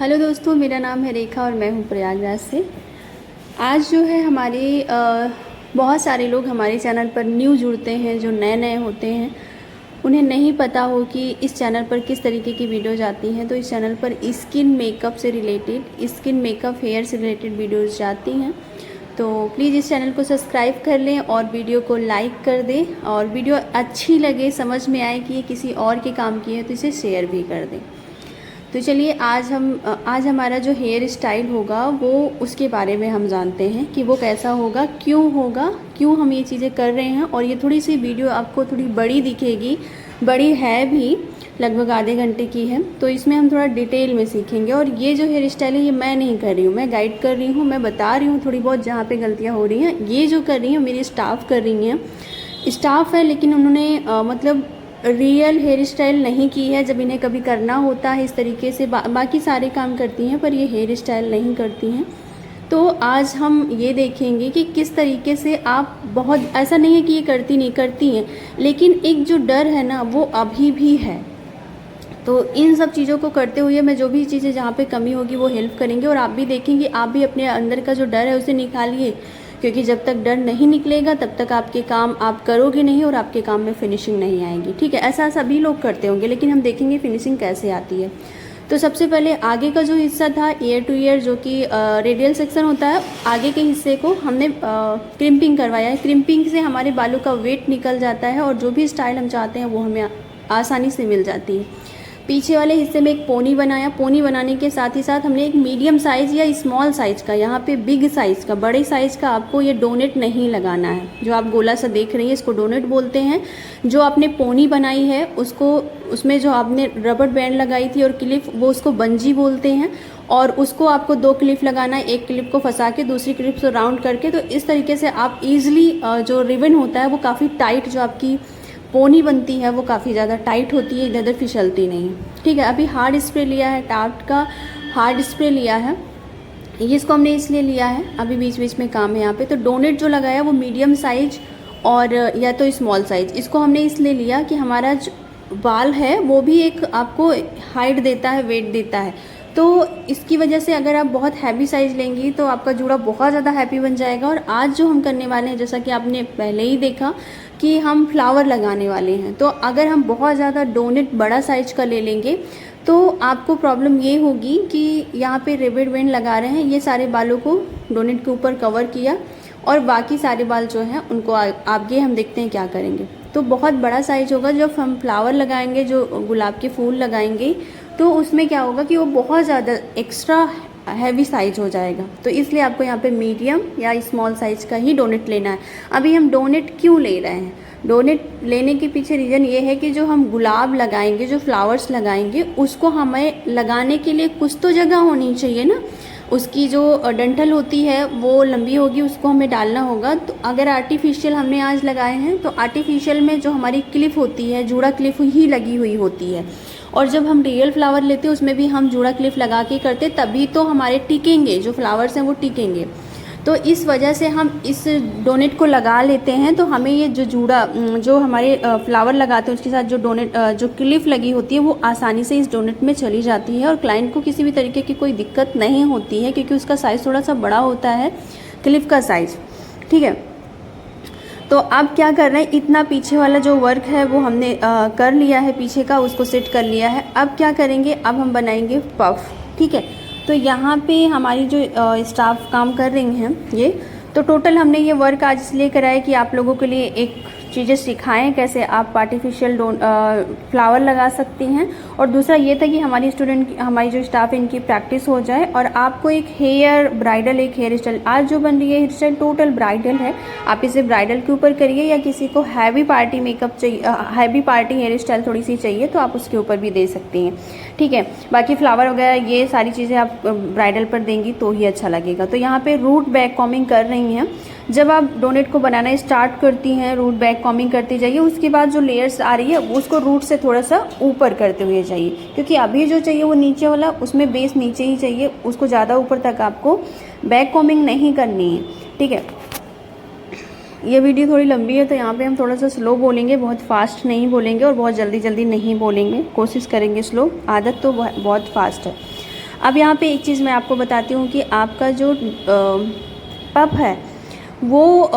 Hello दोस्तों, मेरा नाम है रेखा और मैं हूँ प्रयागराज से। आज जो है हमारे बहुत सारे लोग हमारे चैनल पर न्यू जुड़ते हैं, जो नए नए होते हैं। उन्हें नहीं पता हो कि इस चैनल पर किस तरीके की वीडियोज़ आती हैं। तो इस चैनल पर स्किन मेकअप से रिलेटेड, स्किन मेकअप हेयर से रिलेटेड वीडियोज़ जाती हैं। तो प्लीज़ इस चैनल को सब्सक्राइब कर लें और वीडियो को लाइक कर दें। और वीडियो अच्छी लगे, समझ में आए कि ये किसी और के काम की है, तो इसे शेयर भी कर दें। तो चलिए आज हमारा जो हेयर स्टाइल होगा वो उसके बारे में हम जानते हैं कि वो कैसा होगा, क्यों हम ये चीज़ें कर रहे हैं। और ये थोड़ी सी वीडियो आपको थोड़ी बड़ी दिखेगी, बड़ी है भी, लगभग आधे घंटे की है। तो इसमें हम थोड़ा डिटेल में सीखेंगे। और ये जो हेयर स्टाइल है ये मैं नहीं कर रही हूँ, मैं गाइड कर रही हूँ, मैं बता रही हूँ थोड़ी बहुत जहाँ पे गलतियाँ हो रही हैं। ये जो कर रही हैं मेरी स्टाफ कर रही हैं, स्टाफ है, लेकिन उन्होंने मतलब रियल हेयर स्टाइल नहीं की है। जब इन्हें कभी करना होता है इस तरीके से बाकी सारे काम करती हैं, पर ये हेयर स्टाइल नहीं करती हैं। तो आज हम ये देखेंगे कि किस तरीके से आप, बहुत ऐसा नहीं है कि ये नहीं करती हैं, लेकिन एक जो डर है ना वो अभी भी है। तो इन सब चीज़ों को करते हुए मैं जो भी चीज़ें जहाँ पे कमी होगी वो हेल्प करेंगे। और आप भी देखेंगे, आप भी अपने अंदर का जो डर है उसे निकालिए, क्योंकि जब तक डर नहीं निकलेगा तब तक आपके काम आप करोगे नहीं और आपके काम में फिनिशिंग नहीं आएगी। ठीक है, ऐसा सभी लोग करते होंगे, लेकिन हम देखेंगे फिनिशिंग कैसे आती है। तो सबसे पहले आगे का जो हिस्सा था ईयर टू ईयर, जो कि रेडियल सेक्शन होता है, आगे के हिस्से को हमने क्रिम्पिंग करवाया है। क्रिम्पिंग से हमारे बालों का वेट निकल जाता है और जो भी स्टाइल हम चाहते हैं वो हमें आसानी से मिल जाती है। पीछे वाले हिस्से में एक पोनी बनाया। पोनी बनाने के साथ ही साथ हमने एक मीडियम साइज़ या स्मॉल साइज़ का, यहाँ पे बिग साइज़ का, बड़े साइज़ का आपको ये डोनेट नहीं लगाना है। जो आप गोला सा देख रही हैं इसको डोनेट बोलते हैं। जो आपने पोनी बनाई है उसको, उसमें जो आपने रबर बैंड लगाई थी और क्लिप, वो उसको बंजी बोलते हैं। और उसको आपको 2 क्लिप लगाना है, एक क्लिप को फंसा के दूसरी क्लिप से राउंड करके। तो इस तरीके से आप ईजिली, जो रिबन होता है वो काफ़ी टाइट, जो आपकी पोनी बनती है वो काफ़ी ज़्यादा टाइट होती है, इधर उधर फिसलती नहीं। ठीक है, अभी हार्ड स्प्रे लिया है, टार्ट का हार्ड स्प्रे लिया है। इसको हमने इसलिए लिया है, अभी बीच बीच में काम है यहाँ पे। तो डोनेट जो लगाया वो मीडियम साइज और या तो स्मॉल साइज। इसको हमने इसलिए लिया कि हमारा जो बाल है वो भी एक आपको हाइट देता है, वेट देता है। तो इसकी वजह से अगर आप बहुत हैवी साइज़ लेंगी तो आपका जूड़ा बहुत ज़्यादा हैवी बन जाएगा। और आज जो हम करने वाले हैं, जैसा कि आपने पहले ही देखा कि हम फ्लावर लगाने वाले हैं, तो अगर हम बहुत ज़्यादा डोनेट बड़ा साइज का ले लेंगे तो आपको प्रॉब्लम ये होगी कि यहाँ पे रिबन बैंड लगा रहे हैं, ये सारे बालों को डोनेट के ऊपर कवर किया और बाकी सारे बाल जो हैं उनको आगे हम देखते हैं क्या करेंगे। तो बहुत बड़ा साइज होगा। जब हम फ्लावर लगाएंगे, जो गुलाब के फूल लगाएंगे, तो उसमें क्या होगा कि वो बहुत ज़्यादा एक्स्ट्रा हैवी साइज हो जाएगा। तो इसलिए आपको यहाँ पे मीडियम या स्मॉल साइज का ही डोनेट लेना है। अभी हम डोनेट क्यों ले रहे हैं? डोनेट लेने के पीछे रीज़न ये है कि जो हम गुलाब लगाएंगे, जो फ्लावर्स लगाएंगे, उसको हमें लगाने के लिए कुछ तो जगह होनी चाहिए ना। उसकी जो डंठल होती है वो लंबी होगी, उसको हमें डालना होगा। तो अगर आर्टिफिशियल हमने आज लगाए हैं तो आर्टिफिशियल में जो हमारी क्लिप होती है, जूड़ा क्लिप ही लगी हुई होती है। और जब हम रियल फ्लावर लेते हैं उसमें भी हम जूड़ा क्लिप लगा के करते, तभी तो हमारे टिकेंगे, जो फ्लावर्स हैं वो टिकेंगे। तो इस वजह से हम इस डोनेट को लगा लेते हैं। तो हमें ये जो जूड़ा, जो हमारे फ्लावर लगाते हैं उसके साथ जो डोनेट, जो क्लिप लगी होती है वो आसानी से इस डोनेट में चली जाती है और क्लाइंट को किसी भी तरीके की कोई दिक्कत नहीं होती है, क्योंकि उसका साइज़ थोड़ा सा बड़ा होता है, क्लिप का साइज़। ठीक है, तो अब क्या कर रहे हैं, इतना पीछे वाला जो वर्क है वो हमने कर लिया है, पीछे का उसको सेट कर लिया है। अब क्या करेंगे, अब हम बनाएंगे पफ। ठीक है, तो यहाँ पे हमारी जो स्टाफ काम कर रही हैं ये, तो टोटल हमने ये वर्क आज इसलिए कराया कि आप लोगों के लिए एक चीज़ें सिखाएं कैसे आप आर्टिफिशियल फ्लावर लगा सकती हैं। और दूसरा ये था कि हमारी स्टूडेंट, हमारी जो स्टाफ है, इनकी प्रैक्टिस हो जाए और आपको एक हेयर ब्राइडल, एक हेयर स्टाइल आज जो बन रही है, हेयर स्टाइल टोटल ब्राइडल है। आप इसे ब्राइडल के ऊपर करिए, या किसी को हैवी पार्टी मेकअप चाहिए, हैवी पार्टी हेयर स्टाइल थोड़ी सी चाहिए, तो आप उसके ऊपर भी दे सकती हैं। ठीक है, बाकी फ्लावर वगैरह ये सारी चीज़ें आप ब्राइडल पर देंगी तो ही अच्छा लगेगा। तो यहाँ पे रूट बैक कॉमिंग कर रही हैं। जब आप डोनेट को बनाना स्टार्ट करती हैं, रूट बैक कॉमिंग करती जाइए। उसके बाद जो लेयर्स आ रही है उसको रूट से थोड़ा सा ऊपर करते हुए जाइए, क्योंकि अभी जो चाहिए वो नीचे वाला, उसमें बेस नीचे ही चाहिए, उसको ज़्यादा ऊपर तक आपको बैक कॉमिंग नहीं करनी है। ठीक है, ये वीडियो थोड़ी लंबी है तो यहाँ पे हम थोड़ा सा स्लो बोलेंगे, बहुत फास्ट नहीं बोलेंगे और बहुत जल्दी जल्दी नहीं बोलेंगे, कोशिश करेंगे स्लो, आदत तो बहुत फास्ट है। अब यहाँ पे एक चीज़ मैं आपको बताती हूँ कि आपका जो पफ है वो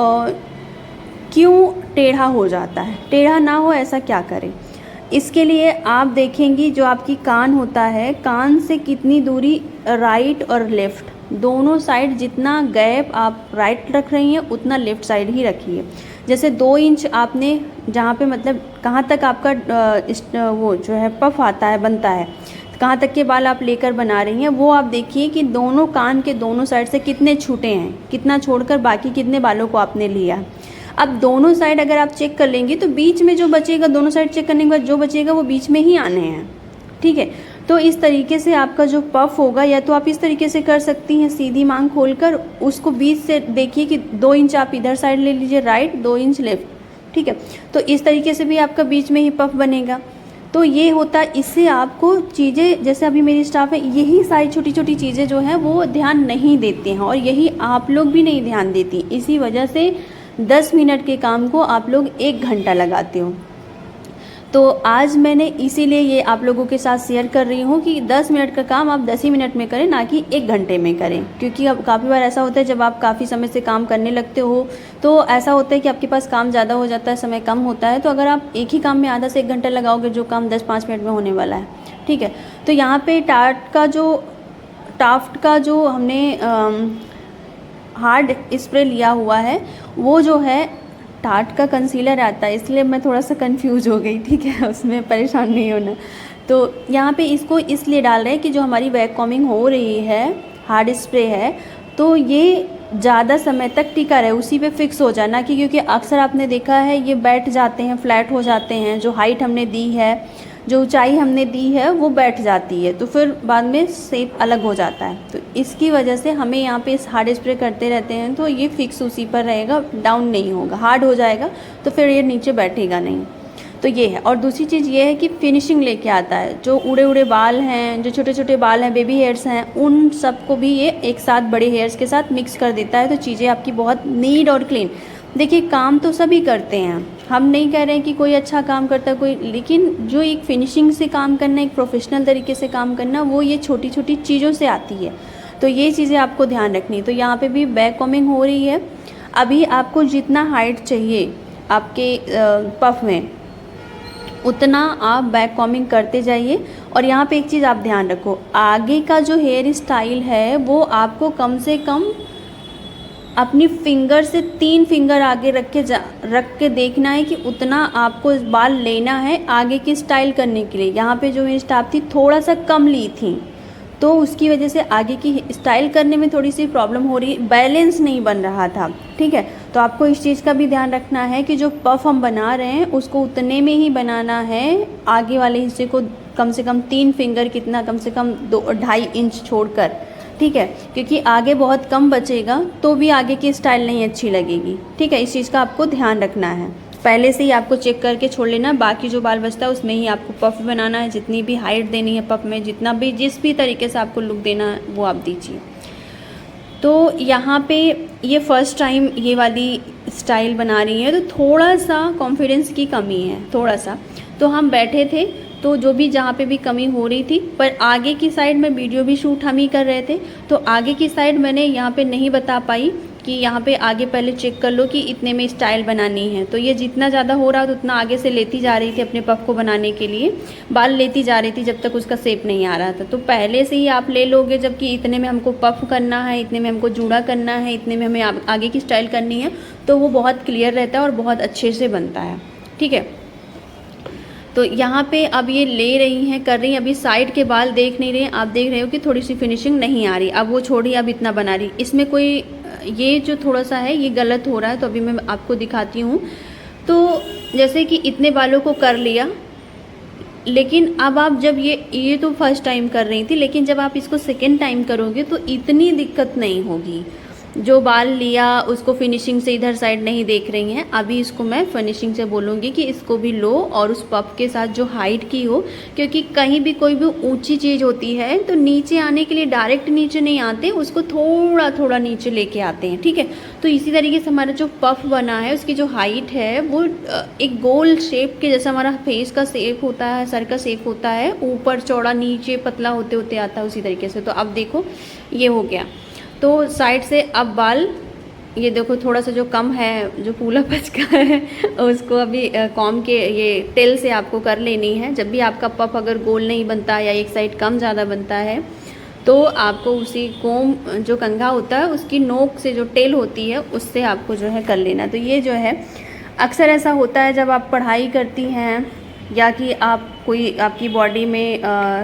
क्यों टेढ़ा हो जाता है। टेढ़ा ना हो ऐसा क्या करें, इसके लिए आप देखेंगी जो आपकी कान होता है, कान से कितनी दूरी राइट और लेफ़्ट दोनों साइड, जितना गैप आप राइट रख रही हैं उतना लेफ़्ट साइड ही रखिए। जैसे 2 इंच आपने जहाँ पे मतलब कहाँ तक आपका वो जो है पफ आता है, बनता है, कहाँ तक के बाल आप लेकर बना रही हैं, वो आप देखिए कि दोनों कान के दोनों साइड से कितने छूटे हैं, कितना छोड़कर बाकी कितने बालों को आपने लिया। अब दोनों साइड अगर आप चेक कर लेंगी तो बीच में जो बचेगा, दोनों साइड चेक करने के बाद जो बचेगा वो बीच में ही आने हैं, ठीक है। तो इस तरीके से आपका जो पफ होगा, या तो आप इस तरीके से कर सकती हैं सीधी मांग खोलकर, उसको बीच से देखिए कि 2 इंच आप इधर साइड ले लीजिए राइट, 2 इंच लेफ्ट, ठीक है। तो इस तरीके से भी आपका बीच में ही पफ बनेगा। तो ये होता, इससे आपको चीज़ें, जैसे अभी मेरी स्टाफ है, यही सारी छोटी छोटी चीज़ें जो हैं वो ध्यान नहीं देते हैं, और यही आप लोग भी नहीं ध्यान देती। इसी वजह से 10 मिनट के काम को आप लोग 1 घंटा लगाते हो। तो आज मैंने इसीलिए ये आप लोगों के साथ शेयर कर रही हूँ कि 10 मिनट का काम आप 10 ही मिनट में करें, ना कि 1 घंटे में करें। क्योंकि अब काफ़ी बार ऐसा होता है जब आप काफ़ी समय से काम करने लगते हो तो ऐसा होता है कि आपके पास काम ज़्यादा हो जाता है, समय कम होता है। तो अगर आप एक ही काम में आधा से 1 घंटा लगाओगे, जो काम 10-5 मिनट में होने वाला है, ठीक है। तो यहाँ पे टाफ्ट का जो हमने हार्ड स्प्रे लिया हुआ है, वो जो है टार्ट का कंसीलर आता है, इसलिए मैं थोड़ा सा कंफ्यूज हो गई, ठीक है, उसमें परेशान नहीं होना। तो यहाँ पे इसको इसलिए डाल रहे हैं कि जो हमारी वैक कॉमिंग हो रही है, हार्ड स्प्रे है, तो ये ज़्यादा समय तक टिका रहे, उसी पे फिक्स हो जाना। कि क्योंकि अक्सर आपने देखा है ये बैठ जाते हैं, फ्लैट हो जाते हैं, जो हाइट हमने दी है, जो ऊंचाई हमने दी है वो बैठ जाती है, तो फिर बाद में शेप अलग हो जाता है। तो इसकी वजह से हमें यहाँ पे इस हार्ड स्प्रे करते रहते हैं, तो ये फिक्स उसी पर रहेगा, डाउन नहीं होगा। हार्ड हो जाएगा तो फिर ये नीचे बैठेगा नहीं। तो ये है। और दूसरी चीज़ ये है कि फिनिशिंग लेके आता है। जो उड़े उड़े बाल हैं, जो छोटे छोटे बाल हैं, बेबी हेयर्स हैं, उन सबको भी ये एक साथ बड़े हेयर्स के साथ मिक्स कर देता है। तो चीज़ें आपकी बहुत नीट और क्लीन। देखिए, काम तो सभी करते हैं, हम नहीं कह रहे हैं कि कोई अच्छा काम करता है कोई, लेकिन जो एक फिनिशिंग से काम करना, एक प्रोफेशनल तरीके से काम करना, वो ये छोटी छोटी चीज़ों से आती है। तो ये चीज़ें आपको ध्यान रखनी। तो यहाँ पे भी बैक कॉमिंग हो रही है। अभी आपको जितना हाइट चाहिए आपके पफ में, उतना आप बैक कॉमिंग करते जाइए। और यहाँ पे एक चीज़ आप ध्यान रखो, आगे का जो हेयर स्टाइल है वो आपको कम से कम अपनी फिंगर से 3 फिंगर आगे रख के देखना है कि उतना आपको इस बाल लेना है आगे की स्टाइल करने के लिए। यहाँ पे जो मेरी स्टाफ थी थोड़ा सा कम ली थी, तो उसकी वजह से आगे की स्टाइल करने में थोड़ी सी प्रॉब्लम हो रही, बैलेंस नहीं बन रहा था, ठीक है। तो आपको इस चीज़ का भी ध्यान रखना है कि जो पफ हम बना रहे हैं उसको उतने में ही बनाना है, आगे वाले हिस्से को कम से कम 3 फिंगर, कितना, कम से कम 2-2.5 इंच छोड़कर, ठीक है। क्योंकि आगे बहुत कम बचेगा तो भी आगे की स्टाइल नहीं अच्छी लगेगी, ठीक है। इस चीज़ का आपको ध्यान रखना है। पहले से ही आपको चेक करके छोड़ लेना, बाकी जो बाल बचता है उसमें ही आपको पफ बनाना है। जितनी भी हाइट देनी है पफ में, जितना भी जिस भी तरीके से आपको लुक देना है वो आप दीजिए। तो यहाँ पे ये फर्स्ट टाइम ये वाली स्टाइल बना रही है, तो थोड़ा सा कॉन्फिडेंस की कमी है, थोड़ा सा। तो हम बैठे थे, तो जो भी जहाँ पे भी कमी हो रही थी, पर आगे की साइड में वीडियो भी शूट हम ही कर रहे थे, तो आगे की साइड मैंने यहाँ पे नहीं बता पाई कि यहाँ पे आगे पहले चेक कर लो कि इतने में स्टाइल बनानी है। तो ये जितना ज़्यादा हो रहा था उतना आगे से लेती जा रही थी, अपने पफ को बनाने के लिए बाल लेती जा रही थी जब तक उसका शेप नहीं आ रहा था। तो पहले से ही आप ले लोगे, जबकि इतने में हमको पफ करना है, इतने में हमको जूड़ा करना है, इतने में हमें आगे की स्टाइल करनी है, तो वो बहुत क्लियर रहता है और बहुत अच्छे से बनता है, ठीक है। तो यहाँ पे अब ये ले रही हैं, कर रही हैं। अभी साइड के बाल देख नहीं रहे हैं, आप देख रहे हो कि थोड़ी सी फिनिशिंग नहीं आ रही। अब वो छोड़ी, अब इतना बना रही, इसमें कोई ये जो थोड़ा सा है ये गलत हो रहा है। तो अभी मैं आपको दिखाती हूँ। तो जैसे कि इतने बालों को कर लिया, लेकिन अब आप जब ये तो फर्स्ट टाइम कर रही थी, लेकिन जब आप इसको सेकेंड टाइम करोगे तो इतनी दिक्कत नहीं होगी। जो बाल लिया उसको फिनिशिंग से इधर साइड नहीं देख रही हैं, अभी इसको मैं फिनिशिंग से बोलूँगी कि इसको भी लो और उस पफ के साथ जो हाइट की हो, क्योंकि कहीं भी कोई भी ऊंची चीज़ होती है तो नीचे आने के लिए डायरेक्ट नीचे नहीं आते, उसको थोड़ा थोड़ा नीचे लेके आते हैं, ठीक है। तो इसी तरीके से हमारा जो पफ बना है उसकी जो हाइट है वो एक गोल शेप के जैसा हमारा फेस का शेप होता है, सर का शेप होता है, ऊपर चौड़ा नीचे पतला होते होते आता है उसी तरीके से। तो अब देखो ये हो गया। तो साइड से अब बाल ये देखो थोड़ा सा जो कम है, जो फूला पचका है उसको अभी कॉम के ये टेल से आपको कर लेनी है। जब भी आपका पफ अगर गोल नहीं बनता या एक साइड कम ज़्यादा बनता है तो आपको उसी कोम जो कंघा होता है उसकी नोक से जो टेल होती है उससे आपको जो है कर लेना। तो ये जो है अक्सर ऐसा होता है जब आप पढ़ाई करती हैं या कि आप कोई आपकी बॉडी में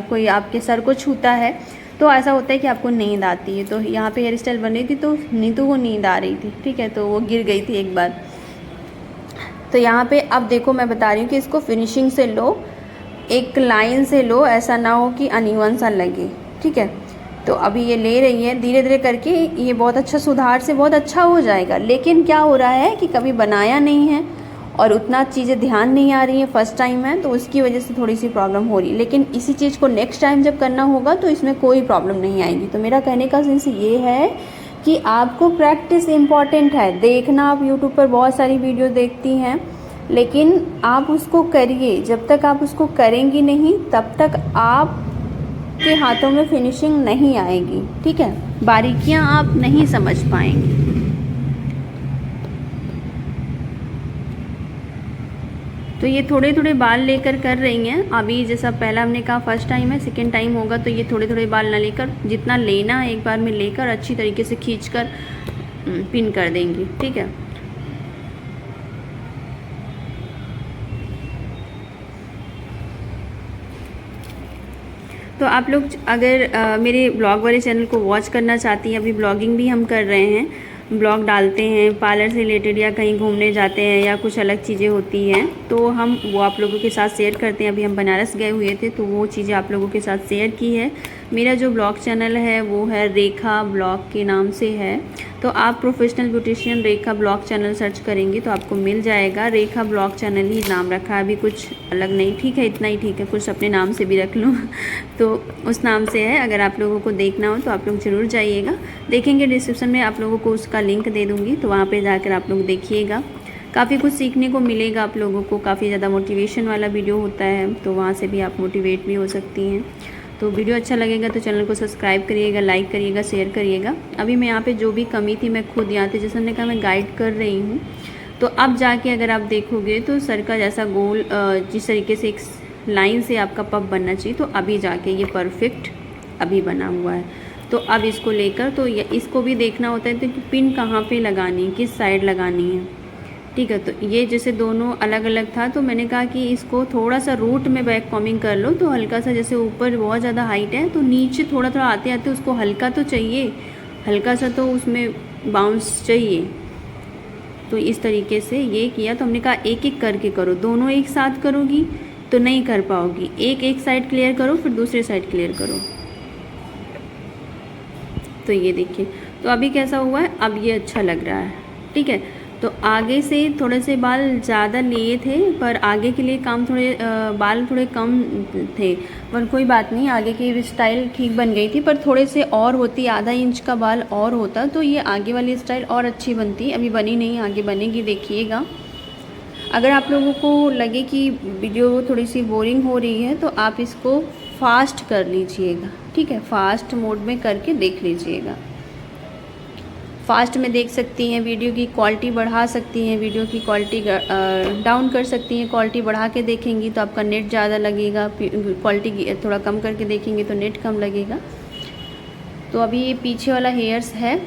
कोई आपके सर को छूता है तो ऐसा होता है कि आपको नींद आती है। तो यहाँ पे हेयर स्टाइल बन रही थी तो नीतू को नींद आ रही थी, ठीक है, तो वो गिर गई थी एक बार। तो यहाँ पे अब देखो मैं बता रही हूँ कि इसको फिनिशिंग से लो, एक लाइन से लो, ऐसा ना हो कि अनइवन सा लगे, ठीक है। तो अभी ये ले रही है धीरे धीरे करके, ये बहुत अच्छा सुधार से बहुत अच्छा हो जाएगा। लेकिन क्या हो रहा है कि कभी बनाया नहीं है और उतना चीज़ें ध्यान नहीं आ रही है, फर्स्ट टाइम है तो उसकी वजह से थोड़ी सी प्रॉब्लम हो रही है। लेकिन इसी चीज़ को नेक्स्ट टाइम जब करना होगा तो इसमें कोई प्रॉब्लम नहीं आएगी। तो मेरा कहने का सेंस ये है कि आपको प्रैक्टिस इम्पॉर्टेंट है। देखना, आप यूट्यूब पर बहुत सारी वीडियो देखती हैं लेकिन आप उसको करिए। जब तक आप उसको करेंगी नहीं तब तक आप के हाथों में फिनिशिंग नहीं आएगी, ठीक है, बारीकियां आप नहीं समझ पाएंगी। तो ये थोड़े थोड़े बाल लेकर कर रही हैं अभी, जैसा पहला हमने कहा फर्स्ट टाइम है, सेकेंड टाइम होगा तो ये थोड़े थोड़े बाल ना लेकर, जितना लेना है एक बार में लेकर अच्छी तरीके से खींचकर पिन कर देंगी, ठीक है। तो आप लोग अगर मेरे ब्लॉग वाले चैनल को वॉच करना चाहती हैं, अभी ब्लॉगिंग भी हम कर रहे हैं, ब्लॉग डालते हैं पार्लर से रिलेटेड या कहीं घूमने जाते हैं या कुछ अलग चीज़ें होती हैं तो हम वो आप लोगों के साथ शेयर करते हैं। अभी हम बनारस गए हुए थे तो वो चीज़ें आप लोगों के साथ शेयर की है। मेरा जो ब्लॉग चैनल है वो है रेखा ब्लॉग के नाम से है, तो आप प्रोफेशनल ब्यूटिशियन रेखा ब्लॉग चैनल सर्च करेंगे तो आपको मिल जाएगा। रेखा ब्लॉग चैनल ही नाम रखा है, अभी कुछ अलग नहीं, ठीक है, इतना ही ठीक है, कुछ अपने नाम से भी रख लूँ तो उस नाम से है। अगर आप लोगों को देखना हो तो आप लोग ज़रूर जाइएगा, देखेंगे डिस्क्रिप्शन में आप लोगों को उसका लिंक दे दूँगी, तो वहाँ पर जाकर आप लोग देखिएगा। काफ़ी कुछ सीखने को मिलेगा आप लोगों को, काफ़ी ज़्यादा मोटिवेशन वाला वीडियो होता है तो वहाँ से भी आप मोटिवेट भी हो सकती हैं। तो वीडियो अच्छा लगेगा तो चैनल को सब्सक्राइब करिएगा, लाइक करिएगा, शेयर करिएगा। अभी मैं यहाँ पे जो भी कमी थी मैं खुद यहाँ थे, जैसे हमने कहा मैं गाइड कर रही हूँ। तो अब जाके अगर आप देखोगे तो सर का जैसा गोल जिस तरीके से एक लाइन से आपका पफ बनना चाहिए तो अभी जाके ये परफेक्ट अभी बना हुआ है। तो अब इसको लेकर तो इसको भी देखना होता है तो कि पिन कहाँ पर लगानी है, किस साइड लगानी है, ठीक है। तो ये जैसे दोनों अलग अलग था तो मैंने कहा कि इसको थोड़ा सा रूट में बैक कॉमिंग कर लो, तो हल्का सा, जैसे ऊपर बहुत ज़्यादा हाइट है तो नीचे थोड़ा थोड़ा आते आते उसको हल्का तो चाहिए, हल्का सा तो उसमें बाउंस चाहिए। तो इस तरीके से ये किया। तो हमने कहा एक एक करके करो, दोनों एक साथ करोगी तो नहीं कर पाओगी, एक साइड क्लियर करो फिर दूसरी साइड क्लियर करो। तो ये देखिए, तो अभी कैसा हुआ है, अब ये अच्छा लग रहा है, ठीक है। तो आगे से थोड़े से बाल ज़्यादा लिए थे पर आगे के लिए काम थोड़े बाल थोड़े कम थे, पर कोई बात नहीं, आगे की स्टाइल ठीक बन गई थी। पर थोड़े से और होती, आधा इंच का बाल और होता तो ये आगे वाली स्टाइल और अच्छी बनती। अभी बनी नहीं, आगे बनेगी, देखिएगा। अगर आप लोगों को लगे कि वीडियो थोड़ी सी बोरिंग हो रही है तो आप इसको फास्ट कर लीजिएगा, ठीक है, फास्ट मोड में करके देख लीजिएगा। फास्ट में देख सकती हैं, वीडियो की क्वालिटी बढ़ा सकती हैं, वीडियो की क्वालिटी डाउन कर सकती हैं। क्वालिटी बढ़ा के देखेंगी तो आपका नेट ज़्यादा लगेगा, क्वालिटी थोड़ा कम करके देखेंगे तो नेट कम लगेगा। तो अभी ये पीछे वाला हेयर्स है,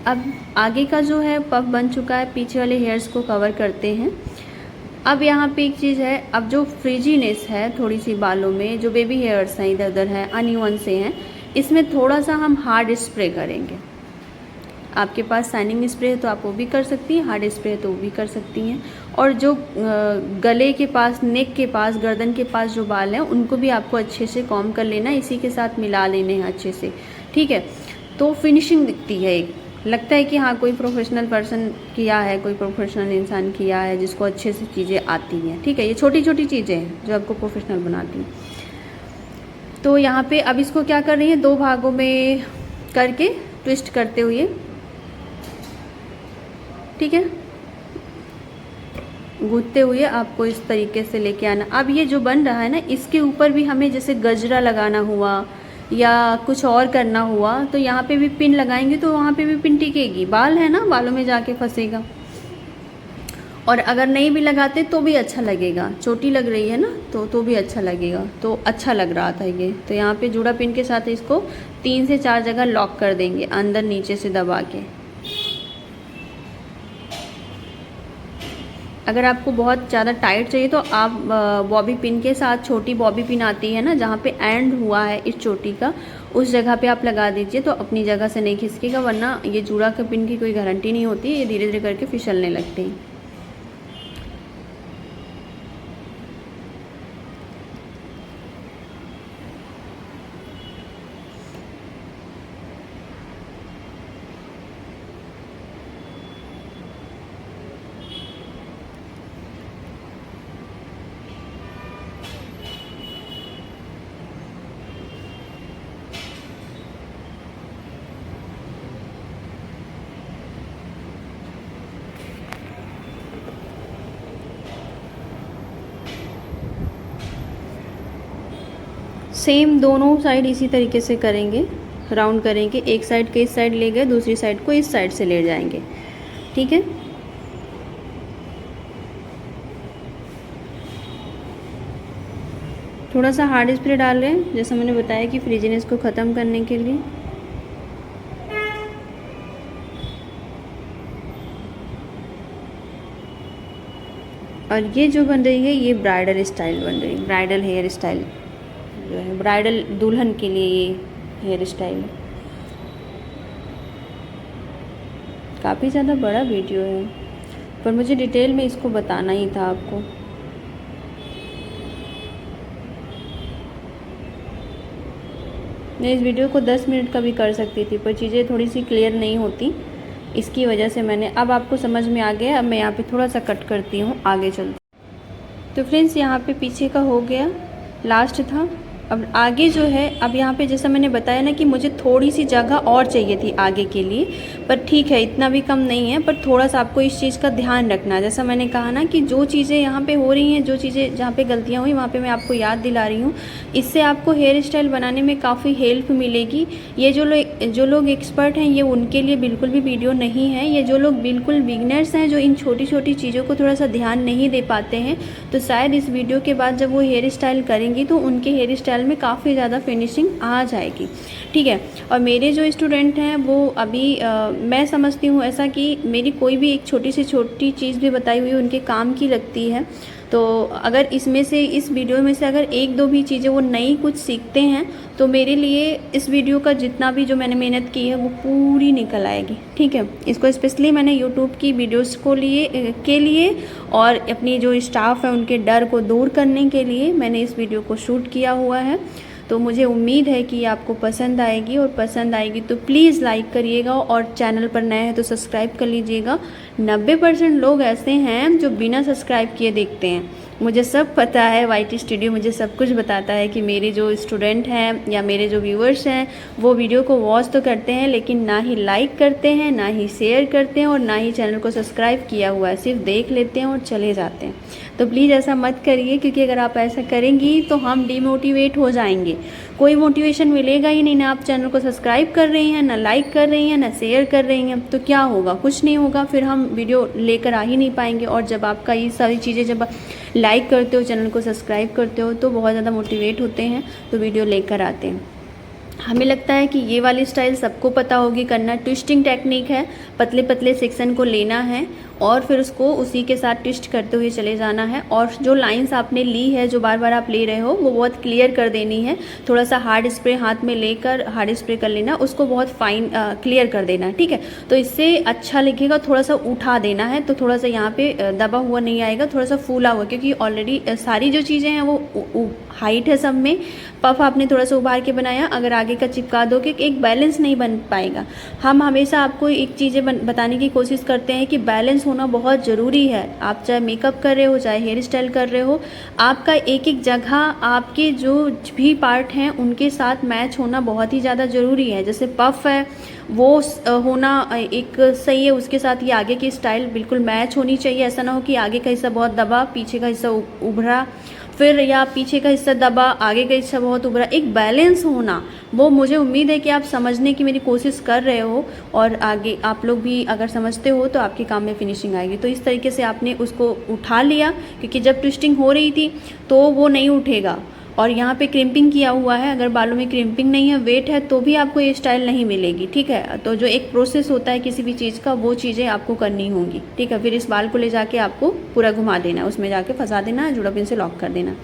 अब आगे का जो है पफ बन चुका है, पीछे वाले हेयर्स को कवर करते हैं। अब यहाँ पे एक चीज़ है, अब जो फ्रिजीनेस है थोड़ी सी बालों में, जो बेबी हेयर्स हैं इधर उधर हैं, अनइवन से हैं, इसमें थोड़ा सा हम हार्ड स्प्रे करेंगे। आपके पास शाइनिंग स्प्रे है तो आप वो भी कर सकती हैं, हार्ड स्प्रे है तो वो भी कर सकती हैं। और जो गले के पास, नेक के पास, गर्दन के पास जो बाल हैं उनको भी आपको अच्छे से कॉम्ब कर लेना, इसी के साथ मिला लेने हैं अच्छे से, ठीक है। तो फिनिशिंग दिखती है, एक लगता है कि हाँ कोई प्रोफेशनल पर्सन किया है, कोई प्रोफेशनल इंसान किया है जिसको अच्छे से चीज़ें आती हैं। ठीक है, ये छोटी छोटी चीज़ें हैं जो आपको प्रोफेशनल बनाती हैं। तो यहाँ पे अब इसको क्या कर रही है, 2 भागों में करके ट्विस्ट करते हुए, ठीक है, गूंथते हुए आपको इस तरीके से लेके आना। अब ये जो बन रहा है ना, इसके ऊपर भी हमें जैसे गजरा लगाना हुआ या कुछ और करना हुआ तो यहाँ पे भी पिन लगाएंगे तो वहाँ पे भी पिन टिकेगी। बाल है ना, बालों में जाके फंसेगा। और अगर नहीं भी लगाते तो भी अच्छा लगेगा, चोटी लग रही है ना तो भी अच्छा लगेगा। तो अच्छा लग रहा था ये। तो यहाँ पे जूड़ा पिन के साथ इसको 3 से 4 जगह लॉक कर देंगे, अंदर नीचे से दबा के। अगर आपको बहुत ज़्यादा टाइट चाहिए तो आप बॉबी पिन के साथ, छोटी बॉबी पिन आती है ना जहाँ पे एंड हुआ है इस चोटी का, उस जगह पे आप लगा दीजिए तो अपनी जगह से नहीं खिसकेगा। वरना ये जूड़ा के पिन की कोई गारंटी नहीं होती, ये धीरे धीरे करके फिसलने लगते हैं। सेम दोनों साइड इसी तरीके से करेंगे, राउंड करेंगे। एक साइड के इस साइड ले गए, दूसरी साइड को इस साइड से ले जाएंगे। ठीक है, थोड़ा सा हार्ड स्प्रे डाल रहे हैं जैसा मैंने बताया कि फ्रीजीनेस को ख़त्म करने के लिए। और ये जो बन रही है ये ब्राइडल स्टाइल बन रही है, ब्राइडल हेयर स्टाइल जो है, ब्राइडल दुल्हन के लिए ये हेयर स्टाइल है। काफ़ी ज़्यादा बड़ा वीडियो है पर मुझे डिटेल में इसको बताना ही था आपको। मैं इस वीडियो को 10 मिनट का भी कर सकती थी पर चीज़ें थोड़ी सी क्लियर नहीं होती, इसकी वजह से मैंने, अब आपको समझ में आ गया। अब मैं यहाँ पे थोड़ा सा कट करती हूँ, आगे चलती। तो फ्रेंड्स यहाँ पे पीछे का हो गया, लास्ट था। अब आगे जो है, अब यहाँ पे जैसा मैंने बताया ना कि मुझे थोड़ी सी जगह और चाहिए थी आगे के लिए, पर ठीक है इतना भी कम नहीं है, पर थोड़ा सा आपको इस चीज़ का ध्यान रखना है। जैसा मैंने कहा ना कि जो चीज़ें यहाँ पे हो रही हैं, जो चीज़ें जहाँ पे गलतियाँ हुई वहाँ पे मैं आपको याद दिला रही हूँ। इससे आपको हेयर स्टाइल बनाने में काफ़ी हेल्प मिलेगी। ये जो लोग एक्सपर्ट हैं ये उनके लिए बिल्कुल भी वीडियो नहीं है। ये जो लोग बिल्कुल बिगनर्स हैं, जो इन छोटी छोटी चीज़ों को थोड़ा सा ध्यान नहीं दे पाते हैं, तो शायद इस वीडियो के बाद जब वो हेयर स्टाइल करेंगी तो उनके हेयर स्टाइल में काफ़ी ज़्यादा फिनिशिंग आ जाएगी। ठीक है, और मेरे जो स्टूडेंट हैं वो अभी मैं समझती हूँ ऐसा कि मेरी कोई भी एक छोटी से छोटी चीज़ भी बताई हुई उनके काम की लगती है। तो अगर इसमें से, इस वीडियो में से अगर 1-2 भी चीज़ें वो नई कुछ सीखते हैं तो मेरे लिए इस वीडियो का जितना भी जो मैंने मेहनत की है वो पूरी निकल आएगी। ठीक है, इसको स्पेशली मैंने यूट्यूब की वीडियोस को के लिए और अपनी जो स्टाफ है उनके डर को दूर करने के लिए मैंने इस वीडियो को शूट किया हुआ है। तो मुझे उम्मीद है कि आपको पसंद आएगी, और पसंद आएगी तो प्लीज़ लाइक करिएगा, और चैनल पर नए हैं तो सब्सक्राइब कर लीजिएगा। 90% लोग ऐसे हैं जो बिना सब्सक्राइब किए देखते हैं। मुझे सब पता है, YT स्टूडियो मुझे सब कुछ बताता है कि मेरे जो स्टूडेंट हैं या मेरे जो व्यूअर्स हैं वो वीडियो को वॉच तो करते हैं लेकिन ना ही लाइक करते हैं, ना ही शेयर करते हैं, और ना ही चैनल को सब्सक्राइब किया हुआ है, सिर्फ देख लेते हैं और चले जाते हैं। तो प्लीज़ ऐसा मत करिए, क्योंकि अगर आप ऐसा करेंगी तो हम डिमोटिवेट हो जाएंगे। कोई मोटिवेशन मिलेगा ही नहीं, ना आप चैनल को सब्सक्राइब कर रही हैं, ना लाइक कर रही हैं, ना शेयर कर रही हैं, तो क्या होगा? कुछ नहीं होगा। फिर हम वीडियो लेकर आ ही नहीं पाएंगे। और जब आपका ये सारी चीज़ें, जब लाइक करते हो, चैनल को सब्सक्राइब करते हो, तो बहुत ज़्यादा मोटिवेट होते हैं, तो वीडियो लेकर आते हैं। हमें लगता है कि ये वाली स्टाइल सबको पता होगी करना। ट्विस्टिंग टेक्निक है, पतले पतले सेक्शन को लेना है और फिर उसको उसी के साथ ट्विस्ट करते हुए चले जाना है। और जो लाइंस आपने ली है, जो बार बार आप ले रहे हो, वो बहुत क्लियर कर देनी है। थोड़ा सा हार्ड स्प्रे हाथ में लेकर हार्ड स्प्रे कर लेना, उसको बहुत फाइन क्लियर कर देना है, ठीक है। तो इससे अच्छा लिखेगा। थोड़ा सा उठा देना है, तो थोड़ा सा यहाँ पे दबा हुआ नहीं आएगा, थोड़ा सा फूला हुआ, क्योंकि ऑलरेडी सारी जो चीज़ें हैं वो हाइट है सब में। पफ आपने थोड़ा सा उभार के बनाया, अगर आगे का चिपका दोगे एक बैलेंस नहीं बन पाएगा। हम हमेशा आपको एक चीज़ें बताने की कोशिश करते हैं कि बैलेंस होना बहुत ज़रूरी है। आप चाहे मेकअप कर रहे हो, चाहे हेयर स्टाइल कर रहे हो, आपका एक एक जगह, आपके जो भी पार्ट हैं उनके साथ मैच होना बहुत ही ज़्यादा ज़रूरी है। जैसे पफ है वो होना एक सही है, उसके साथ ये आगे की स्टाइल बिल्कुल मैच होनी चाहिए। ऐसा ना हो कि आगे का हिस्सा बहुत दबा, पीछे का हिस्सा उभरा, फिर या पीछे का हिस्सा दबा, आगे का हिस्सा बहुत उभरा। एक बैलेंस होना, वो मुझे उम्मीद है कि आप समझने की मेरी कोशिश कर रहे हो, और आगे आप लोग भी अगर समझते हो तो आपके काम में फिनिशिंग आएगी। तो इस तरीके से आपने उसको उठा लिया, क्योंकि जब ट्विस्टिंग हो रही थी तो वो नहीं उठेगा। और यहाँ पे क्रिम्पिंग किया हुआ है, अगर बालों में क्रिम्पिंग नहीं है, वेट है, तो भी आपको ये स्टाइल नहीं मिलेगी, ठीक है। तो जो एक प्रोसेस होता है किसी भी चीज़ का, वो चीज़ें आपको करनी होंगी, ठीक है। फिर इस बाल को ले जाके आपको पूरा घुमा देना है, उसमें जाके फंसा देना है, जुड़ा पिन से लॉक कर देना।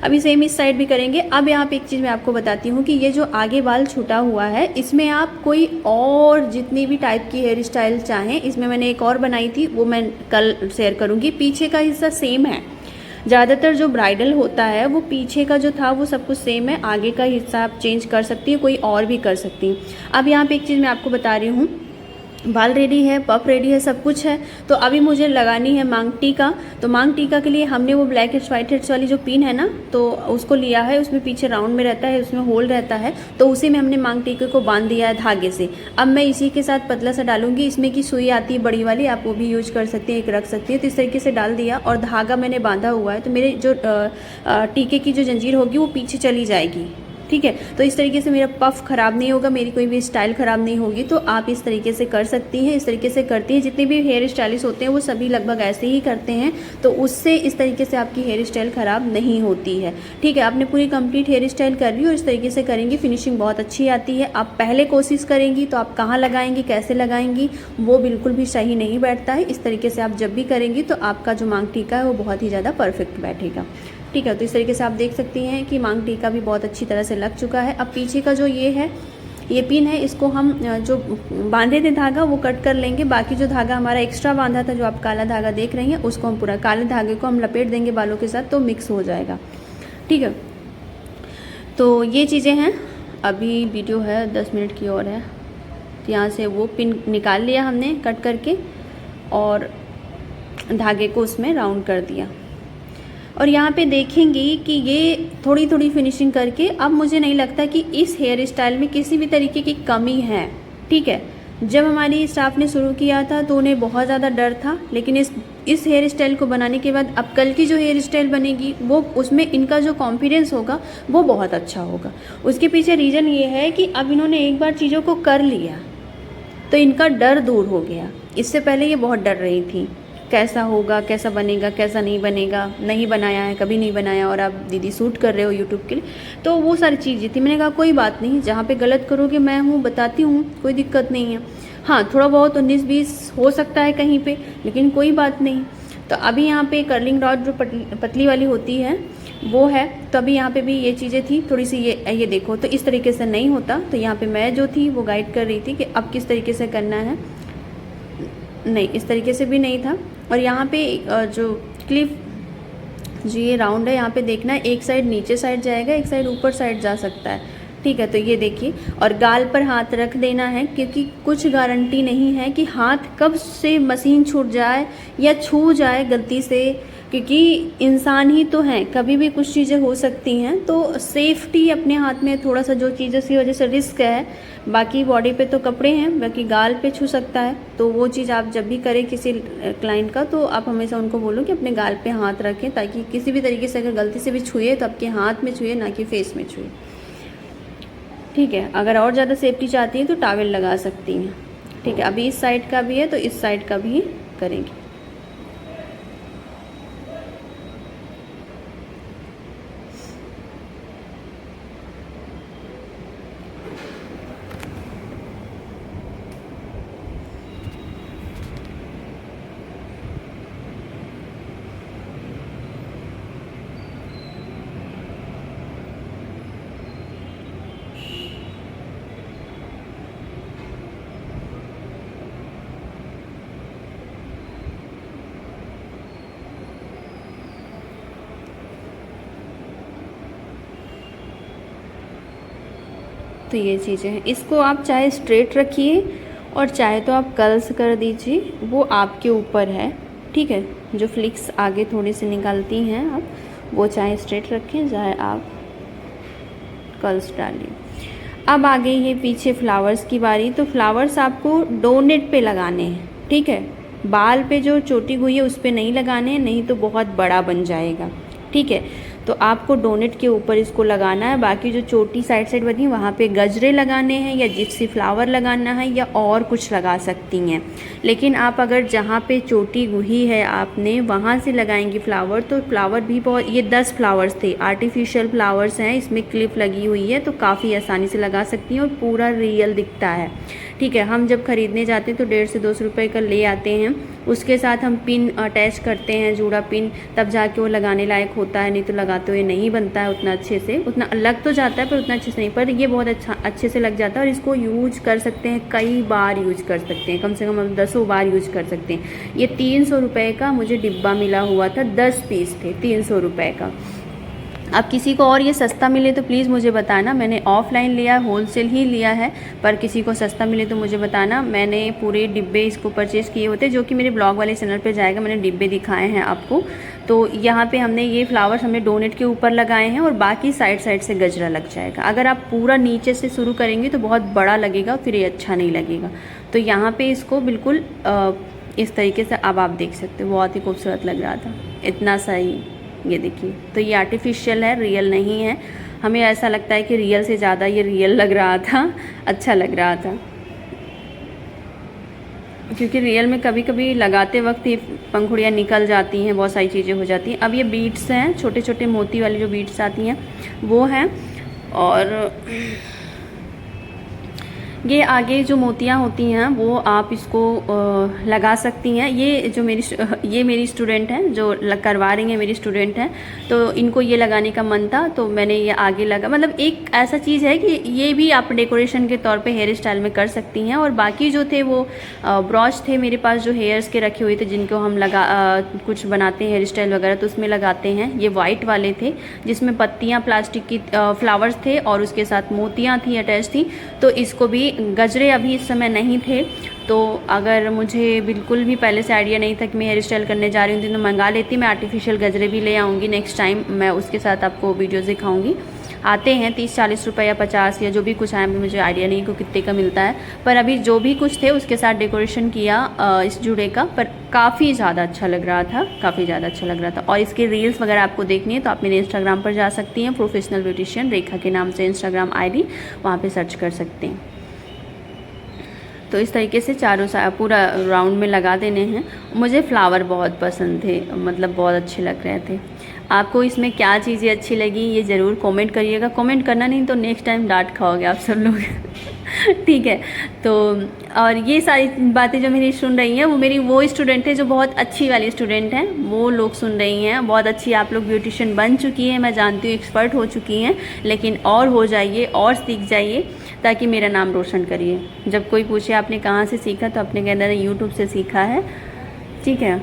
अभी सेम इस साइड भी करेंगे। अब यहाँ पे एक चीज़ मैं आपको बताती हूँ कि ये जो आगे बाल छूटा हुआ है, इसमें आप कोई और जितनी भी टाइप की हेयर स्टाइल चाहें, इसमें मैंने एक और बनाई थी, वो मैं कल शेयर करूँगी। पीछे का हिस्सा सेम है, ज़्यादातर जो ब्राइडल होता है वो पीछे का जो था वो सब कुछ सेम है, आगे का हिस्सा आप चेंज कर सकती हैं, कोई और भी कर सकती हैं। अब यहाँ पे एक चीज़ मैं आपको बता रही हूँ, बाल रेडी है, पफ रेडी है, सब कुछ है। तो अभी मुझे लगानी है मांग टीका। तो मांग टीका के लिए हमने वो ब्लैक हेड्स व्हाइट हेड्स वाली जो पिन है ना, तो उसको लिया है, उसमें पीछे राउंड में रहता है, उसमें होल रहता है, तो उसी में हमने मांग टीके को बांध दिया है धागे से। अब मैं इसी के साथ पतला सा डालूंगी, इसमें की सुई आती है बड़ी वाली, आप वो भी यूज कर सकती हैं, एक रख सकती है। तो इस तरीके से डाल दिया और धागा मैंने बांधा हुआ है, तो मेरे जो टीके की जो जंजीर होगी वो पीछे चली जाएगी, ठीक है। तो इस तरीके से मेरा पफ ख़राब नहीं होगा, मेरी कोई भी स्टाइल ख़राब नहीं होगी। तो आप इस तरीके से कर सकती हैं, इस तरीके से करती हैं। जितने भी हेयर स्टाइलिस्ट होते हैं वो सभी लगभग ऐसे ही करते हैं, तो उससे इस तरीके से आपकी हेयर स्टाइल ख़राब नहीं होती है, ठीक है। आपने पूरी कंप्लीट हेयर स्टाइल कर ली और इस तरीके से करेंगी, फिनिशिंग बहुत अच्छी आती है। आप पहले कोशिश करेंगी तो आप कहाँ लगाएंगी, कैसे लगाएंगी, वो बिल्कुल भी सही नहीं बैठता है। इस तरीके से आप जब भी करेंगी तो आपका जो मांग टीका है वो बहुत ही ज़्यादा परफेक्ट बैठेगा, ठीक है। तो इस तरीके से आप देख सकती हैं कि मांग टीका भी बहुत अच्छी तरह से लग चुका है। अब पीछे का जो ये है, ये पिन है, इसको हम जो बांधे थे धागा वो कट कर लेंगे। बाकी जो धागा हमारा एक्स्ट्रा बांधा था, जो आप काला धागा देख रही हैं, उसको हम पूरा काले धागे को हम लपेट देंगे बालों के साथ, तो मिक्स हो जाएगा, ठीक है। तो ये चीज़ें हैं। अभी वीडियो है 10 मिनट की और है, तो यहाँ से वो पिन निकाल लिया हमने कट करके और धागे को उसमें राउंड कर दिया। और यहाँ पे देखेंगी कि ये थोड़ी थोड़ी फिनिशिंग करके, अब मुझे नहीं लगता कि इस हेयर स्टाइल में किसी भी तरीके की कमी है, ठीक है। जब हमारी स्टाफ ने शुरू किया था तो उन्हें बहुत ज़्यादा डर था, लेकिन इस हेयर स्टाइल को बनाने के बाद अब कल की जो हेयर स्टाइल बनेगी वो, उसमें इनका जो कॉन्फिडेंस होगा वो बहुत अच्छा होगा। उसके पीछे रीज़न ये है कि अब इन्होंने एक बार चीज़ों को कर लिया तो इनका डर दूर हो गया। इससे पहले ये बहुत डर रही थी, कैसा होगा, कैसा बनेगा, कैसा नहीं बनेगा, नहीं बनाया है, कभी नहीं बनाया, और आप दीदी शूट कर रहे हो यूट्यूब के लिए, तो वो सारी चीज़ें थी। मैंने कहा कोई बात नहीं, जहाँ पे गलत करोगे मैं हूँ, बताती हूँ, कोई दिक्कत नहीं है। हाँ, थोड़ा बहुत 19-20 हो सकता है कहीं पे, लेकिन कोई बात नहीं। तो अभी यहाँ पे कर्लिंग रॉड जो पतली वाली होती है वो है, तो अभी यहाँ पे भी ये चीज़ें थी थोड़ी सी, ये देखो, तो इस तरीके से नहीं होता। तो यहाँ पे मैं जो थी वो गाइड कर रही थी कि अब किस तरीके से करना है, नहीं इस तरीके से भी नहीं था। और यहाँ पे जो क्लिप जो ये राउंड है, यहाँ पे देखना है, एक साइड नीचे साइड जाएगा, एक साइड ऊपर साइड जा सकता है, ठीक है। तो ये देखिए, और गाल पर हाथ रख देना है, क्योंकि कुछ गारंटी नहीं है कि हाथ कब से मशीन छूट जाए या छू जाए गलती से, क्योंकि इंसान ही तो हैं, कभी भी कुछ चीज़ें हो सकती हैं। तो सेफ्टी अपने हाथ में, थोड़ा सा जो चीज़ की वजह से रिस्क है, बाकी बॉडी पे तो कपड़े हैं, बाकी गाल पे छू सकता है। तो वो चीज़ आप जब भी करें किसी क्लाइंट का, तो आप हमेशा उनको बोलो कि अपने गाल पे हाथ रखें, ताकि किसी भी तरीके से अगर गलती से भी छुए तो आपके हाथ में छुए, ना कि फेस में छुए, ठीक है। अगर और ज़्यादा सेफ्टी चाहती हैं तो टॉवेल लगा सकती हैं, ठीक है। अभी इस साइड का भी है तो इस साइड का भी करेंगे। तो ये चीज़ें हैं, इसको आप चाहे स्ट्रेट रखिए और चाहे तो आप कर्ल्स कर दीजिए, वो आपके ऊपर है। ठीक है, जो फ्लिक्स आगे थोड़ी सी निकालती हैं आप, वो चाहे स्ट्रेट रखें चाहे आप कर्ल्स डालिए। अब आ गई ये पीछे फ्लावर्स की बारी। तो फ्लावर्स आपको डोनेट पे लगाने हैं। ठीक है, बाल पे जो चोटी हुई है उस पे नहीं लगाने हैं, नहीं तो बहुत बड़ा बन जाएगा। ठीक है, तो आपको डोनेट के ऊपर इसको लगाना है। बाकी जो चोटी साइड साइड बनी वहाँ पे गजरे लगाने हैं या जिप्सी फ्लावर लगाना है या और कुछ लगा सकती हैं। लेकिन आप अगर जहाँ पे चोटी हुई है आपने वहाँ से लगाएंगी फ्लावर, तो फ्लावर भी बहुत, ये 10 फ्लावर्स थे, आर्टिफिशियल फ्लावर्स हैं, इसमें क्लिप लगी हुई है तो काफ़ी आसानी से लगा सकती हैं और पूरा रियल दिखता है। ठीक है, हम जब ख़रीदने जाते हैं तो 150 से 200 रुपये का ले आते हैं, उसके साथ हम पिन अटैच करते हैं, जूड़ा पिन, तब जाके वो लगाने लायक होता है, नहीं तो लगाते हुए नहीं बनता है उतना अच्छे से। उतना लग तो जाता है पर उतना अच्छे से नहीं, पर ये बहुत अच्छे से लग जाता है और इसको यूज कर सकते हैं, कई बार यूज कर सकते हैं, कम से कम 10 बार यूज कर सकते हैं। ये 300 रुपये का मुझे डिब्बा मिला हुआ था, 10 पीस थे, 300 रुपये का। अब किसी को और ये सस्ता मिले तो प्लीज़ मुझे बताना। मैंने ऑफ़लाइन लिया, होलसेल ही लिया है, पर किसी को सस्ता मिले तो मुझे बताना। मैंने पूरे डिब्बे इसको परचेज़ किए होते, जो कि मेरे ब्लॉग वाले चैनल पे जाएगा, मैंने डिब्बे दिखाए हैं आपको। तो यहाँ पे हमने ये फ्लावर्स हमने डोनेट के ऊपर लगाए हैं और बाकी साइड साइड से गजरा लग जाएगा। अगर आप पूरा नीचे से शुरू करेंगे तो बहुत बड़ा लगेगा, फिर ये अच्छा नहीं लगेगा। तो यहाँ पर इसको बिल्कुल इस तरीके से अब आप देख सकते हो, बहुत ही खूबसूरत लग रहा था, इतना सही। ये देखिए, तो ये आर्टिफिशियल है, रियल नहीं है। हमें ऐसा लगता है कि रियल से ज़्यादा ये रियल लग रहा था, अच्छा लग रहा था, क्योंकि रियल में कभी कभी लगाते वक्त ये पंखुड़ियाँ निकल जाती हैं, बहुत सारी चीज़ें हो जाती हैं। अब ये बीड्स हैं, छोटे छोटे मोती वाली जो बीड्स आती हैं वो हैं, और ये आगे जो मोतियाँ होती हैं वो आप इसको लगा सकती हैं। ये जो मेरी स्टूडेंट हैं जो करवा रही हैं, मेरी स्टूडेंट हैं, तो इनको ये लगाने का मन था तो मैंने ये आगे लगा। मतलब एक ऐसा चीज़ है कि ये भी आप डेकोरेशन के तौर पे हेयर स्टाइल में कर सकती हैं। और बाकी जो थे वो ब्रॉच थे मेरे पास जो हेयर्स के रखे हुए थे, जिनको हम कुछ बनाते हैं हेयर स्टाइल वगैरह, तो उसमें लगाते हैं। ये वाइट वाले थे जिसमें पत्तियाँ प्लास्टिक की फ्लावर्स थे और उसके साथ मोतियाँ थी अटैच थी। तो इसको भी गजरे अभी इस समय नहीं थे, तो अगर मुझे बिल्कुल भी पहले से आइडिया नहीं था कि मैं हेयर स्टाइल करने जा रही हूँ तो मंगा लेती। मैं आर्टिफिशियल गजरे भी ले आऊँगी नेक्स्ट टाइम, मैं उसके साथ आपको वीडियोज़ दिखाऊँगी। आते हैं 30-40 रुपये या 50 या जो भी कुछ आए, मुझे आइडिया नहीं को कितने का मिलता है, पर अभी जो भी कुछ थे उसके साथ डेकोरेशन किया इस जूड़े का, पर काफ़ी ज़्यादा अच्छा लग रहा था, काफ़ी ज़्यादा अच्छा लग रहा था। और इसके रील्स वगैरह आपको देखनी है तो आप मेरे इंस्टाग्राम पर जा सकती हैं, प्रोफेशनल ब्यूटिशियन रेखा के नाम से इंस्टाग्राम ID, वहाँ पर सर्च कर सकते हैं। तो इस तरीके से चारों पूरा राउंड में लगा देने हैं। मुझे फ्लावर बहुत पसंद थे, मतलब बहुत अच्छे लग रहे थे। आपको इसमें क्या चीज़ें अच्छी लगी ये ज़रूर कमेंट करिएगा। कमेंट करना नहीं तो नेक्स्ट टाइम डांट खाओगे आप सब लोग ठीक है। तो और ये सारी बातें जो मेरी सुन रही हैं वो मेरी वो स्टूडेंट है जो बहुत अच्छी वाली स्टूडेंट हैं, वो लोग सुन रही हैं। बहुत अच्छी आप लोग ब्यूटिशियन बन चुकी हैं, मैं जानती हूँ, एक्सपर्ट हो चुकी हैं, लेकिन और हो जाइए और सीख जाइए ताकि मेरा नाम रोशन करिए। जब कोई पूछे आपने कहाँ से सीखा तो अपने कहना है यूट्यूब से सीखा है। ठीक है,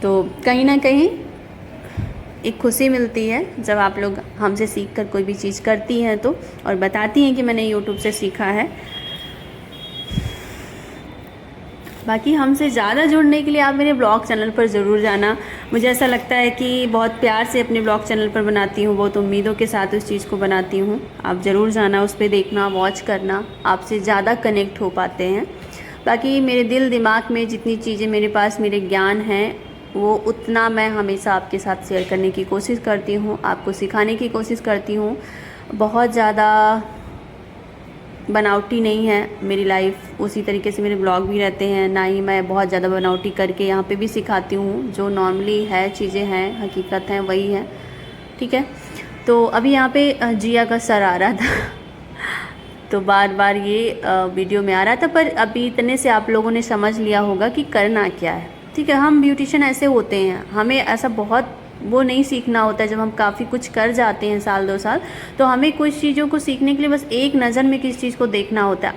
तो कहीं ना कहीं एक खुशी मिलती है जब आप लोग हमसे सीख कर कोई भी चीज़ करती हैं तो, और बताती हैं कि मैंने यूट्यूब से सीखा है। बाकी हमसे ज़्यादा जुड़ने के लिए आप मेरे ब्लॉग चैनल पर ज़रूर जाना। मुझे ऐसा लगता है कि बहुत प्यार से अपने ब्लॉग चैनल पर बनाती हूँ, बहुत उम्मीदों के साथ उस चीज़ को बनाती हूँ। आप ज़रूर जाना, उस पर देखना, वॉच करना, आपसे ज़्यादा कनेक्ट हो पाते हैं। बाकी मेरे दिल दिमाग में जितनी चीज़ें मेरे पास मेरे ज्ञान हैं वो उतना मैं हमेशा आपके साथ शेयर करने की कोशिश करती हूँ, आपको सिखाने की कोशिश करती हूँ। बहुत ज़्यादा बनावटी नहीं है मेरी लाइफ, उसी तरीके से मेरे ब्लॉग भी रहते हैं, ना ही मैं बहुत ज़्यादा बनावटी करके यहाँ पे भी सिखाती हूँ। जो नॉर्मली है चीज़ें हैं, हकीकत हैं, वही है। ठीक है, तो अभी यहाँ पे जिया का सर आ रहा था तो बार बार ये वीडियो में आ रहा था, पर अभी इतने से आप लोगों ने समझ लिया होगा कि करना क्या है। ठीक है, हम ब्यूटिशियन ऐसे होते हैं, हमें ऐसा बहुत वो नहीं सीखना होता है। जब हम काफ़ी कुछ कर जाते हैं साल 2 साल, तो हमें कुछ चीज़ों को सीखने के लिए बस एक नज़र में किसी चीज़ को देखना होता है।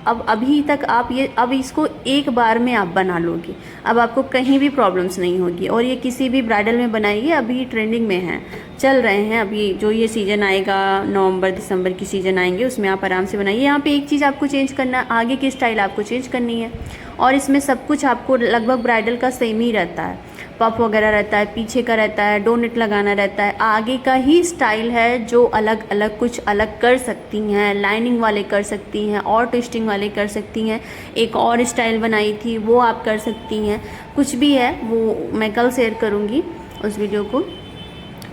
अब अभी तक आप अब इसको एक बार में आप बना लोगे, अब आपको कहीं भी प्रॉब्लम्स नहीं होगी। और ये किसी भी ब्राइडल में बनाइए, अभी ट्रेंडिंग में है, चल रहे हैं। अभी जो ये सीज़न आएगा, नवंबर दिसंबर की सीज़न आएंगे, उसमें आप आराम से बनाइए। यहाँ पे एक चीज़ आपको चेंज करना, आगे की स्टाइल आपको चेंज करनी है। और इसमें सब कुछ आपको लगभग ब्राइडल का सेम ही रहता है। पफ वगैरह रहता है, पीछे का रहता है, डोनेट लगाना रहता है। आगे का ही स्टाइल है जो अलग अलग कुछ अलग कर सकती हैं, लाइनिंग वाले कर सकती हैं और ट्विस्टिंग वाले कर सकती हैं। एक और स्टाइल बनाई थी वो आप कर सकती हैं। कुछ भी है वो मैं कल शेयर करूँगी उस वीडियो को।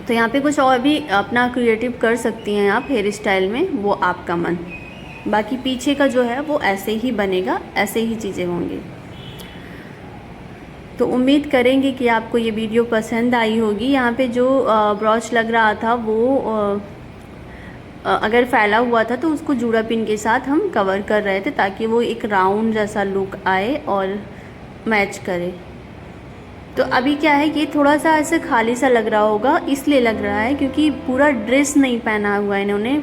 तो यहाँ पे कुछ और भी अपना क्रिएटिव कर सकती हैं आप हेयर स्टाइल में, वो आपका मन। बाकी पीछे का जो है वो ऐसे ही बनेगा, ऐसे ही चीज़ें होंगी। तो उम्मीद करेंगे कि आपको ये वीडियो पसंद आई होगी। यहाँ पे जो ब्रॉच लग रहा था वो अगर फैला हुआ था तो उसको जूड़ा पिन के साथ हम कवर कर रहे थे, ताकि वो एक राउंड जैसा लुक आए और मैच करे। तो अभी क्या है, ये थोड़ा सा ऐसे खाली सा लग रहा होगा, इसलिए लग रहा है क्योंकि पूरा ड्रेस नहीं पहना हुआ है इन्होंने।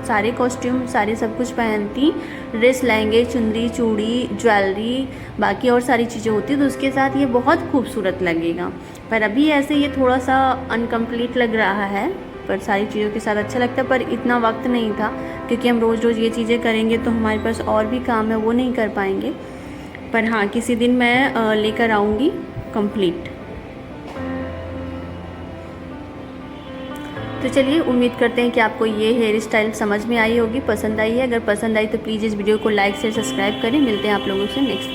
सारे कॉस्ट्यूम सारे सब कुछ पहनती, ड्रेस, लहंगे, चुंदरी, चूड़ी, ज्वेलरी, बाकी और सारी चीज़ें होती, तो उसके साथ ये बहुत खूबसूरत लगेगा। पर अभी ऐसे ये थोड़ा सा अनकम्प्लीट लग रहा है, पर सारी चीज़ों के साथ अच्छा लगता है। पर इतना वक्त नहीं था, क्योंकि हम रोज़ रोज़ ये चीज़ें करेंगे तो हमारे पास और भी काम है, वो नहीं कर पाएंगे। पर हाँ, किसी दिन मैं लेकर आऊँगी कंप्लीट। तो चलिए, उम्मीद करते हैं कि आपको ये हेयर स्टाइल समझ में आई होगी, पसंद आई है। अगर पसंद आई तो प्लीज़ इस वीडियो को लाइक शेयर सब्सक्राइब करें। मिलते हैं आप लोगों से नेक्स्ट